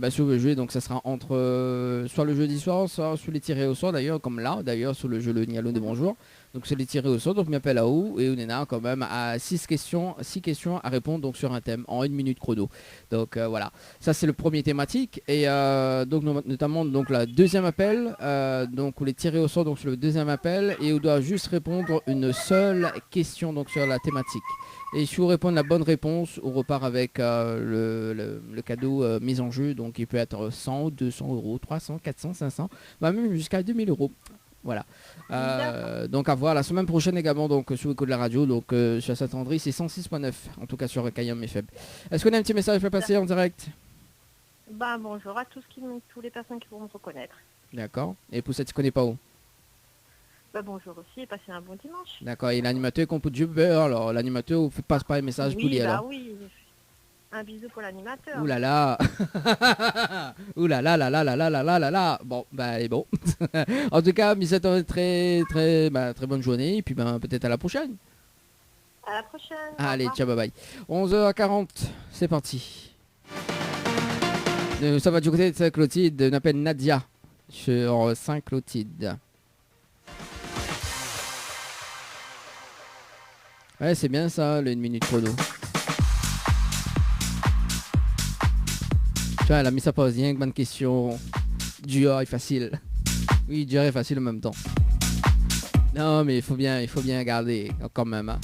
sur le jeu, donc ça sera entre soit le jeudi soir, soit sur les tirés au sort d'ailleurs, comme là, d'ailleurs, sur le jeu Le Nialo de Bonjour. Donc c'est les tirés au sort, donc m'appelle à où et on est là quand même à 6 questions à répondre donc sur un thème en 1 minute chrono. Donc voilà, ça c'est le premier thématique et donc notamment donc la deuxième appel, donc les tirés au sort donc sur le deuxième appel et on doit juste répondre une seule question donc sur la thématique. Et si vous répondez la bonne réponse, on repart avec le cadeau mis en jeu, donc il peut être 100, 200 euros, 300, 400, 500, même jusqu'à 2000 euros. Voilà. Donc à voir la semaine prochaine également donc sur Écho de la radio, donc sur Saint-André, c'est 106.9 en tout cas sur Kayom FM. Est-ce qu'on a un petit message à passer en direct? Bonjour à tous les personnes qui vont me reconnaître. D'accord. Et pour ça tu connais pas où? Bonjour aussi et passez un bon dimanche. D'accord. Et l'animateur qu'on peut dire, alors l'animateur vous passe pas un message pour lui alors? Oui. Un bisou pour l'animateur. Ouh là là. Ouh là là là là là là là là là là. Bon, et bon. En tout cas, Miss, très bonne journée. Et puis peut-être à la prochaine. À la prochaine. Allez, ciao, bye bye. 11h40, c'est parti. Ça va du côté de Saint-Clotilde. On appelle Nadia sur Saint-Clotilde. Ouais, c'est bien ça, le 1 minute chrono. Tu vois, elle a mis ça pause, rien que bonne question. Dur et facile. Oui, dur et facile en même temps. Non, mais il faut bien garder quand même. Hein.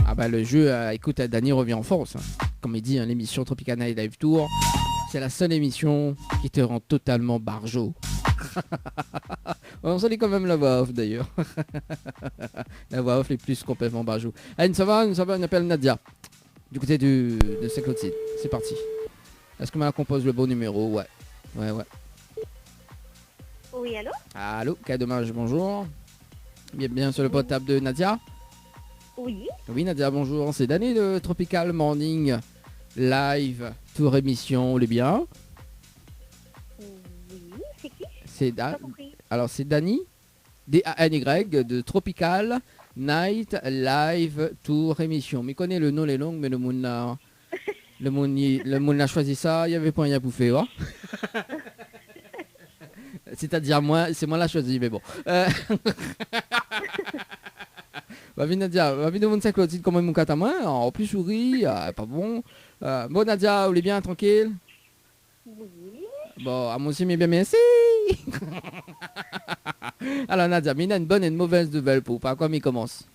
Ah bah le jeu, écoute, Dany revient en force. Hein. Comme il dit, hein, l'émission Tropicana et Live Tour, c'est la seule émission qui te rend totalement barjo. On salue quand même la voix off d'ailleurs. La voix off est plus complètement barjo. Allez, ça va, on appelle Nadia. Du côté de Saint-Clotilde. C'est parti. Est-ce que ma compose le bon numéro? Ouais. Oh Oui, allô? Allô, quel dommage, bonjour. Bien sur le portable de Nadia. Oui. Oui, Nadia, bonjour. C'est Dani de Tropical Morning Live, tour émission, les bien. Oui, c'est qui? C'est Pas compris. Alors, c'est Dani, D-A-N-Y, de Tropical Night Live Tour émission. Mais connaît le nom les longues, mais le monde a choisi ça, il y avait pas rien à bouffer, hein. C'est-à-dire moi, c'est moi l'a choisi, mais bon. Va venir Nadia, va venir mon sac Claudine comme mon catamaran, en plus souris, pas bon. Bon Nadia, vous allez bien, tranquille? Oui. Bon, à moi aussi, mais bien merci. Alors Nadia, mais il a une bonne et une mauvaise nouvelle pour par quoi il commence.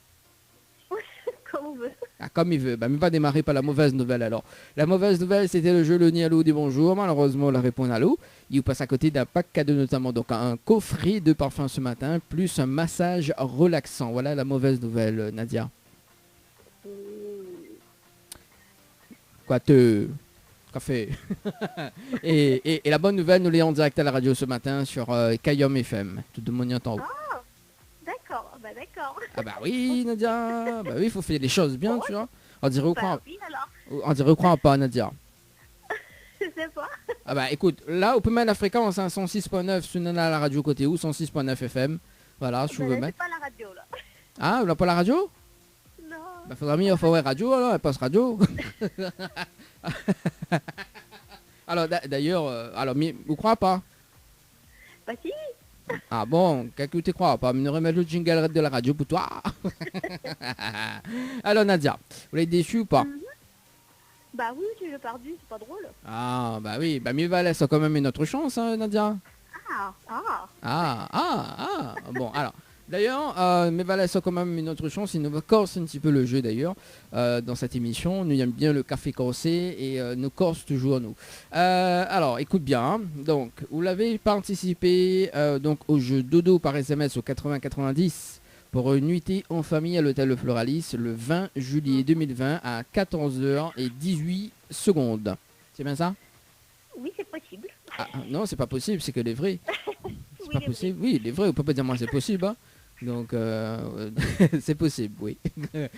Comme on veut. Ah, comme il veut, bah, mais pas démarrer par la mauvaise nouvelle alors. La mauvaise nouvelle, c'était le jeu Le Nialou dit bonjour. Malheureusement, la réponse à l'eau. Il vous passe à côté d'un pack cadeau, notamment donc un coffret de parfum ce matin, plus un massage relaxant. Voilà la mauvaise nouvelle, Nadia. Quoi te café. et la bonne nouvelle, nous l'est en direct à la radio ce matin sur Kayom FM. Tout le monde y entend. D'accord, bah d'accord. Ah bah oui, Nadia. Bah oui, il faut faire les choses bien, tu vois. On dirait Bah oui, alors. on dirait croire pas, Nadia. Je sais pas. Ah bah écoute, là on peut mettre la fréquence, hein, 106.9 sur Nana la radio côté où, 106.9 FM. Voilà, je Bah, veux là, mettre. c'est pas la radio, là. Ah, vous n'avez pas la radio? Non. Bah faudra mieux faire radio alors, elle passe radio. Alors d'ailleurs, alors mais vous croyez pas? Bah si. Ah bon, quelqu'un te croit pas, mais nous remettre le jingle de la radio pour toi. Alors Nadia, vous êtes déçu ou pas? Bah oui, tu l'as perdu, c'est pas drôle. Ah bah oui, bah mieux valait ça quand même une autre chance, hein, Nadia. Bon alors, d'ailleurs, mais valait ça quand même une autre chance, il nous corse un petit peu le jeu d'ailleurs, dans cette émission, nous aimons bien le café corsé et nous corse toujours nous. Alors, écoute bien, hein. Donc, vous l'avez participé donc au jeu Dodo par SMS au 80-90 pour une nuitée en famille à l'hôtel Le Floralis le 20 juillet 2020 à 14h18. C'est bien ça? Oui, c'est possible. Ah, non, c'est pas possible, c'est que les vrais. C'est Oui, pas les possible. Oui, les vrais, on peut pas dire moi c'est possible. Hein. Donc, c'est possible, oui.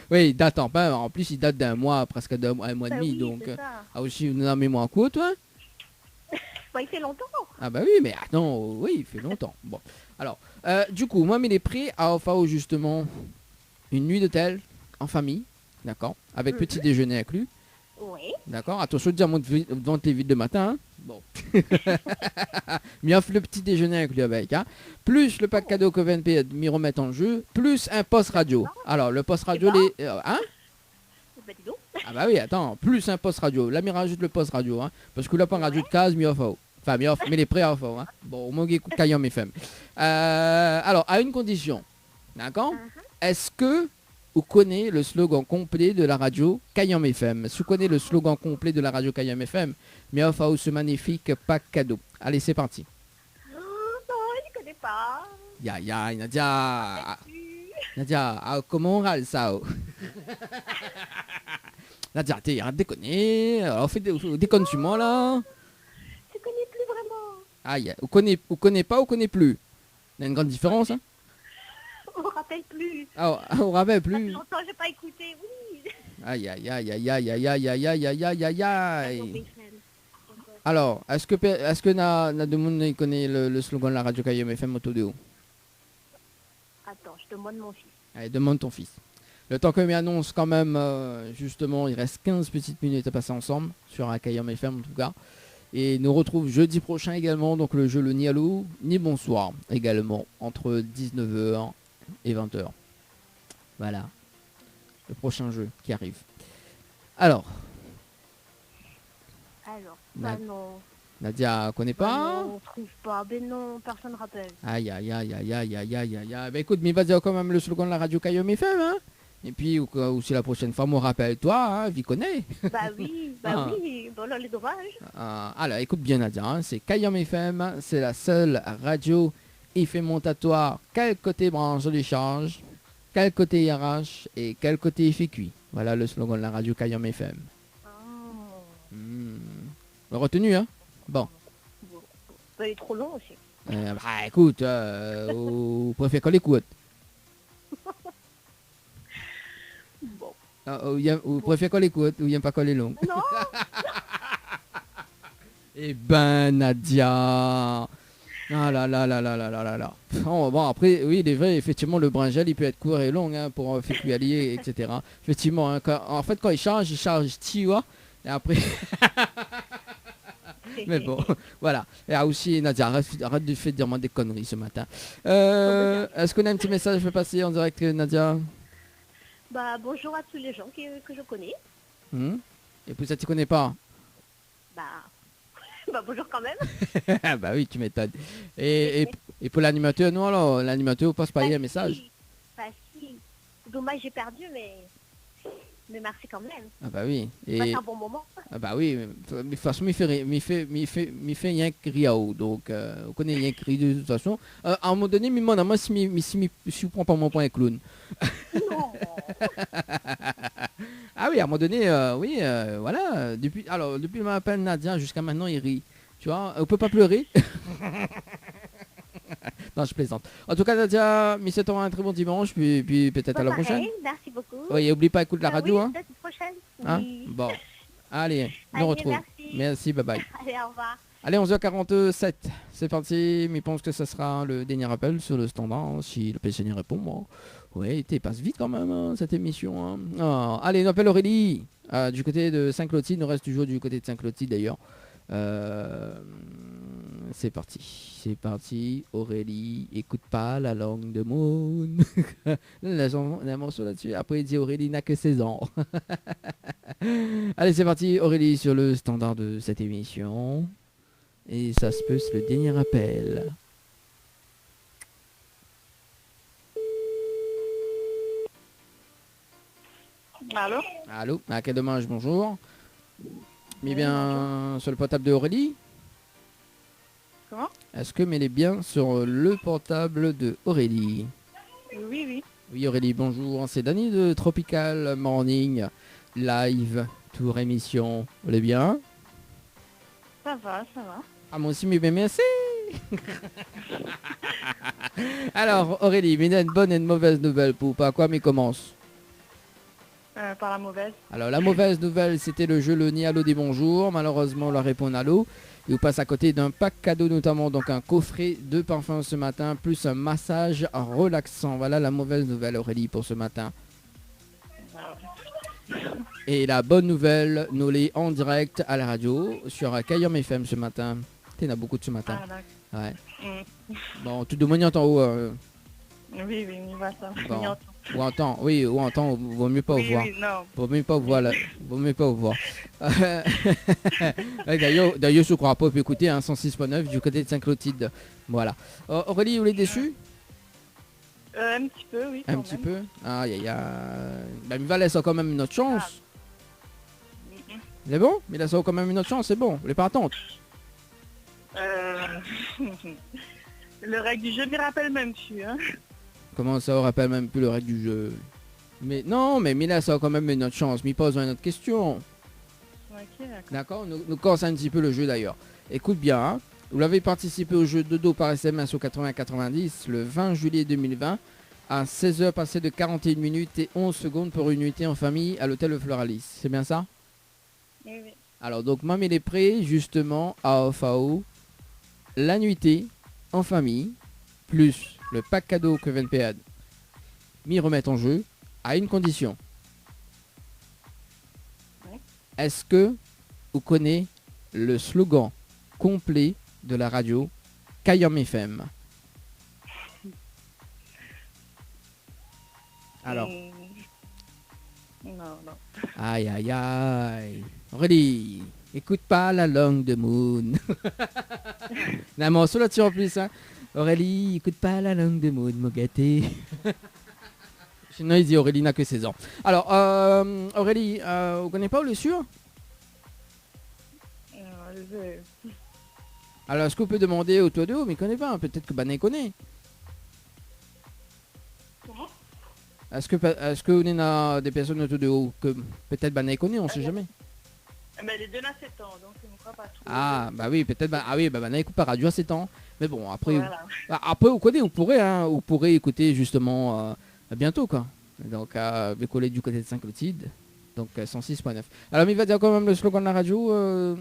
Oui, il date en plus, il date d'un mois, presque un mois et demi. Oui, Donc, c'est ça. ah aussi, une mémoire courte, toi? Bah, il fait longtemps. Ah bah oui, mais attends, oui, il fait longtemps. Bon, alors, du coup, moi, il est prêt à offrir justement une nuit d'hôtel en famille, d'accord, avec petit déjeuner inclus. Oui. D'accord, attention de dire devant tes vides de matin. Hein. Bon. Mais offre le petit déjeuner inclus avec. Hein. Plus le pack cadeau que VNP m'y remettre en jeu. Plus un poste radio. Alors, le poste radio, hein? Bah, dis donc. Ah bah oui, attends, plus un poste radio. Là, m'y rajoute le poste radio. Hein. Parce que là, pas un radio de case, m'y offre. Enfin, mais les prêts offre. Hein. Bon, au moins, écoute Kayom FM. Alors, à une condition. D'accord? Est-ce que vous connaissez le slogan complet de la radio Kayom FM? Si vous connaissez le slogan complet de la radio Kayom FM, mais offre ce magnifique pack cadeau. Allez, c'est parti. Non, je connais pas. Ya, Nadia, comment on râle ça? Nadia, arrête de déconner. Alors, déconne-tu moi là? Je connais plus vraiment. Aïe, vous connaissez pas ou connaissez plus? Il y a une grande différence, hein? On me rappelle plus. Ah, on rappelle plus. Longtemps, j'ai pas écouté, oui. Aïe. Alors, est-ce que na de monde il connaît le slogan de la radio Kayom FM autour de vous? Attends, je demande mon fils. Allez, demande ton fils. Le temps que m'y annonce quand même, justement, il reste 15 petites minutes à passer ensemble sur Kayom FM en tout cas. Et nous retrouve jeudi prochain également, donc le jeu Le Nialou, ni bonsoir également, entre 19h et 20h. Voilà, le prochain jeu qui arrive. Alors, Non. Nadia, connaît pas? Non, on trouve pas. Ben non, personne ne rappelle. Aïe. Bah écoute, mais vas-y quand même le slogan de la radio Kayom FM, hein. Et puis, ou si la prochaine fois, moi rappelle-toi, hein, vi connais. Bah oui, bon là, les dommages. Alors, écoute bien Nadia, hein, c'est Kayom FM, c'est la seule radio effet montatoire, quel côté branche de l'échange, quel côté IRH et quel côté effet cuit. Voilà le slogan de la radio Kayom FM. Retenu, hein? Bon. Il est trop long aussi. Bah écoute, vous préférez qu'on l'écoute. Bon. Vous préférez qu'on l'écoute ou bien pas qu'on les longue. Non. Eh ben Nadia. Ah là là là là là là là là. Bon après oui il est vrai effectivement le brinjal il peut être court et long hein, pour faire allier etc. Effectivement hein, en fait quand il charge tu vois et après mais bon voilà et aussi Nadia arrête de faire dire des conneries ce matin. Est-ce qu'on a un petit message à faire passer en direct Nadia? Bah bonjour à tous les gens que je connais. Et puis ça tu connais pas? Bah bonjour quand même. Bah oui tu m'étonnes. Et pour l'animateur non alors l'animateur passe pas un message. Bah si. Dommage j'ai perdu mais merci quand même. Ah bah oui. C'est un bon moment. Ah bah oui, mais de toute façon, il fait rien que Riao, donc on connaît rien que Riao de toute façon. À un moment donné, il me demande à moi si je prends pas mon point un clown. Non. Ah oui, à un moment donné, oui, voilà. Depuis il m'appelle Nadia, jusqu'à maintenant, il rit. Tu vois, on peut pas pleurer. Non, je plaisante. En tout cas, Nadia, mi t'aura un très bon dimanche, puis peut-être à la prochaine. Merci beaucoup. Oui, et oublie pas, écoute la radio. Oui, hein. peut-être la prochaine. Hein Oui. bon. Allez, on retrouve. Merci, bye bye. Allez, au revoir. Allez, 11h47, c'est parti. Je pense que ce sera le dernier appel sur le standard, hein, si le pensionnaire répond. Moi. Oui, il passe vite quand même, hein, cette émission. Hein. Oh, allez, on appelle Aurélie. Du côté de Saint-Clotilde, il nous reste toujours du côté de Saint-Clotilde d'ailleurs. C'est parti. Aurélie, écoute pas la langue de Moon. la morceau là-dessus. Après, il dit Aurélie n'a que 16 ans. Allez, c'est parti. Aurélie sur le standard de cette émission. Et ça se peut, c'est le dernier appel. Allô? Allô? À quel dommage, bonjour. Mais bien sur le portable de Aurélie? Comment? Est-ce que m'elle est bien sur le portable de Aurélie? Oui. Oui Aurélie, bonjour. C'est Dany de Tropical Morning Live Tour émission. Vous allez bien? Ça va. Ah moi aussi, mais bien merci. Alors Aurélie, mais il y a une bonne et une mauvaise nouvelle pour pas quoi, mais commence. Par la mauvaise. Alors la mauvaise nouvelle, c'était le jeu le Nialo des bonjours. Malheureusement, on leur répond Nalo. Et on passe à côté d'un pack cadeau, notamment donc un coffret de parfums ce matin, plus un massage relaxant. Voilà la mauvaise nouvelle Aurélie pour ce matin. Et la bonne nouvelle, nous l'est en direct à la radio sur Kayom FM ce matin. Il y en a beaucoup de ce matin. Ah, ouais. Bon, tout de monde en haut. Oui, on voit ça. Bon. Ou entend, oui, ou entend, vaut mieux pas vous voir. Oui, non. Vaut mieux pas vous voir là. Vaut mieux pas vous voir. D'ailleurs, je crois pas, peut écouter 106.9 du côté de Saint-Clotilde. Voilà. Aurélie, vous l'êtes déçue? Un petit peu, oui. Un petit peu. Aïe aïe aïe. Ben, il va laisser quand même une autre chance. C'est bon? Mais laisse quand même une autre chance, c'est bon. Les partantes. Le règle du jeu me rappelle même plus, hein. Comment ça, on rappelle même plus le règle du jeu? Mais non, mais là, ça a quand même une autre chance. Mais pose une autre question. Ok, d'accord. Nous commençons un petit peu le jeu d'ailleurs. Écoute bien, hein. Vous l'avez participé au jeu Dodo par SMS au 80-90 le 20 juillet 2020 à 16h passées de 41 minutes et 11 secondes pour une nuitée en famille à l'hôtel Le Floralis. C'est bien ça? Oui. Alors donc, moi, il est prêt justement à offrir la nuitée en famille plus le pack cadeau que VNPAD m'y remettre en jeu à une condition. Oui. Est-ce que vous connaissez le slogan complet de la radio Kayom FM? Alors. Non. Aïe aïe aïe. Aurélie, écoute pas la langue de Moon. Un morceau là-dessus en plus, hein. Aurélie, écoute pas la langue de Moon, mon gâté. Sinon il dit Aurélie n'a que 16 ans. Alors, Aurélie, vous connaissez pas, vous le sûr? Alors, est-ce que vous pouvez demander autour de vous, mais il connaît pas, hein. Peut-être que Bané connaît. Est-ce que vous avez des personnes autour de vous que peut-être Bané connaît, on sait jamais. Mais les deux là 7 ans, donc je ne crois pas trop. Ah, bah oui, peut-être. Ah oui, bah Bané écoute pas radio à 7 ans. Mais bon, après, Voilà. après vous pourrez écouter justement bientôt, quoi. Donc, coller du côté de Saint-Clotilde. Donc 106.9. Alors, il va dire quand même le slogan de la radio,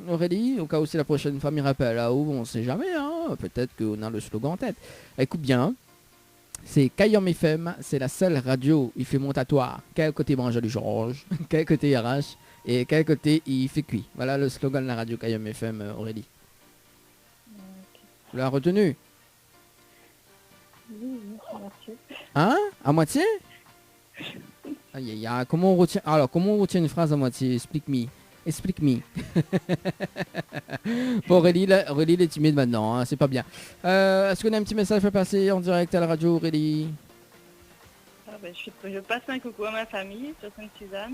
Aurélie, au cas où c'est la prochaine fois, il rappelle là-haut, on sait jamais, hein, peut-être qu'on a le slogan en tête. Écoute bien, hein. C'est Kayom FM, c'est la seule radio, il fait montatoire. Quel côté branche du Georges, quel côté RH, et quel côté il fait cuit. Voilà le slogan de la radio Kayom FM, Aurélie. Tu l'as retenu? Oui, merci. Hein? À moitié? Comment on retient... Alors, comment on retient une phrase à moitié? Explique-moi. Bon, Aurélie est timide maintenant, hein, c'est pas bien. Est-ce qu'on a un petit message à faire passer en direct à la radio, Aurélie? Je passe un coucou à ma famille, sur Sainte-Suzanne,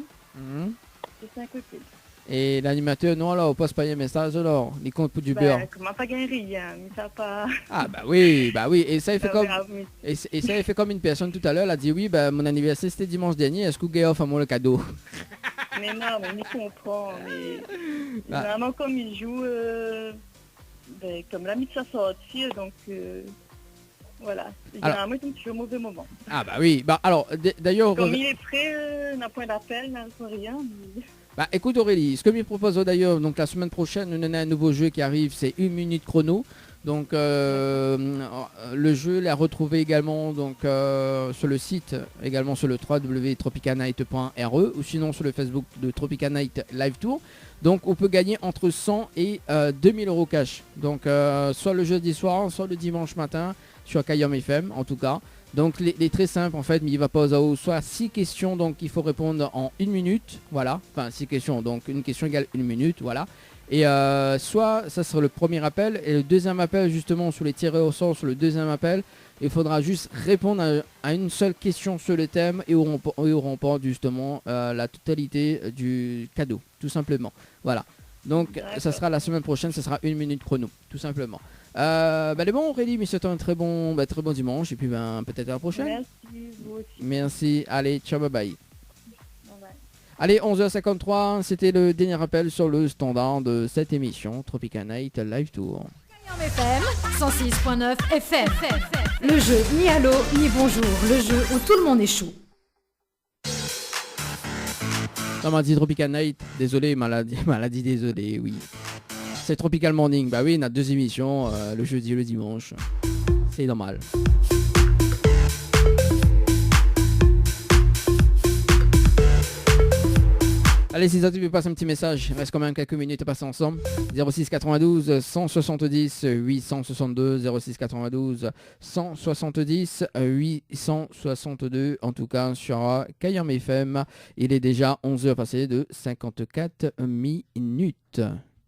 et Saint-Clotilde. Et l'animateur, non, alors, on passe pas un message, alors, il compte pour du beurre. Comment pas gagner rien, mais ça pas... Ah, bah oui, et ça, il fait comme... Et ça, il fait comme une personne tout à l'heure, elle a dit, oui, bah, mon anniversaire, c'était dimanche dernier, est-ce que vous gagnez à moi le cadeau? Mais non, mais il comprend, mais... Généralement, comme il joue, comme l'ami de sa sortie, donc... Voilà, généralement, il tombe au mauvais moment. Ah bah oui, bah alors, d'ailleurs... Comme il est prêt, n'a point d'appel, n'a rien, mais... Bah écoute Aurélie, ce que me propose d'ailleurs, donc la semaine prochaine, nous avons un nouveau jeu qui arrive, c'est 1 minute chrono. Donc le jeu l'a retrouvé également donc, sur le site, également sur le www.tropicanight.re ou sinon sur le Facebook de Tropicanight Live Tour. Donc on peut gagner entre 100 et 2000 euros cash. Donc soit le jeudi soir, soit le dimanche matin sur Kayom FM en tout cas. Donc les très simples en fait, mais il va pas aux soit 6 questions, donc il faut répondre en 1 minute, voilà, enfin 6 questions, donc une question égale 1 minute, voilà. Et soit ça sera le premier appel, et le deuxième appel justement sur les tirés au sort, sur le deuxième appel, il faudra juste répondre à une seule question sur le thème et on remporte justement la totalité du cadeau, tout simplement, voilà. Donc ça sera la semaine prochaine, ça sera 1 minute chrono, tout simplement. Les bons Aurélie, mais c'est un très bon dimanche et puis peut-être à la prochaine. Merci, vous aussi. Merci, allez, ciao, bye bye. Bye bye. Allez, 11h53, c'était le dernier appel sur le standard de cette émission Tropicanight Live Tour. Kayom FM 106.9 FM. Le jeu ni allô ni bonjour, le jeu où tout le monde est chou. On m'a dit Tropicanight, désolé, maladie, désolé, oui. C'est Tropical Morning, bah oui, on a 2 émissions, le jeudi et le dimanche. C'est normal. Allez, si ça tu veux passer un petit message, il reste quand même quelques minutes à passer ensemble. 06 92 170 862, 06 92 170 862, en tout cas sur Kayom FM. Il est déjà 11h passé de 54 minutes.